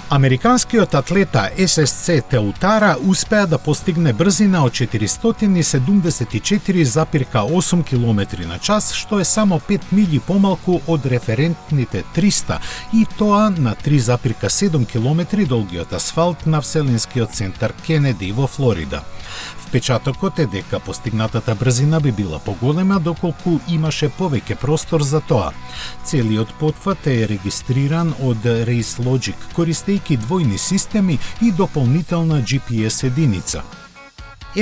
Американскиот атлета ССЦ Теутара успеа да постигне брзина од 474,8 км на час, што е само 5 милји помалку од референтните 300, и тоа на 3,7 км долгиот асфалт на Вселенскиот центар Кенеди во Флорида. Впечатокот е дека постигнатата брзина би била поголема доколку имаше повеќе простор за тоа. Целиот потфат е регистриран од RaceLogic, користејќи двојни системи и дополнителна GPS единица.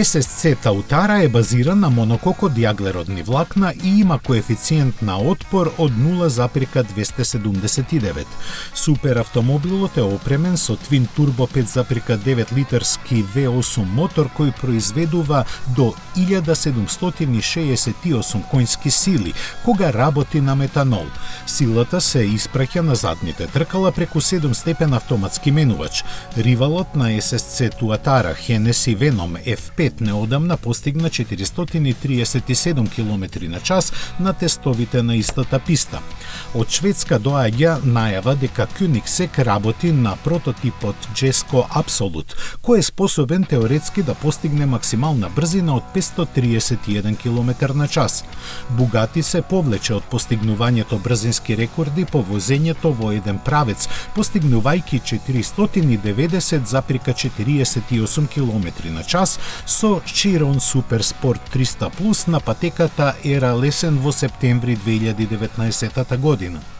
ССЦ Теутара е базиран на монокок од јаглеродни влакна и има коефициент на отпор од 0,279. Суперавтомобилот е опремен со твин турбо 5,9 литарски V8 мотор кој произведува до 1768 коњски сили кога работи на метанол. Силата се испраќа на задните тркала преку 7-степен автоматски менувач. Ривалот на ССЦ Теутара, Hennessy Venom F5, неодамна постигна 437 км на час на тестовите на истата писта. Од Шведска доаѓа најава дека Koenigsegg работи на прототипот Jesko Absolute, кој е способен теоретски да постигне максимална брзина од 531 км на час. Bugatti се повлече од постигнувањето брзински рекорди по возењето во еден правец, постигнувајќи 490,48 км на час со Chiron Super Sport 300 Plus на патеката Ера Лесен во септември 2019 година.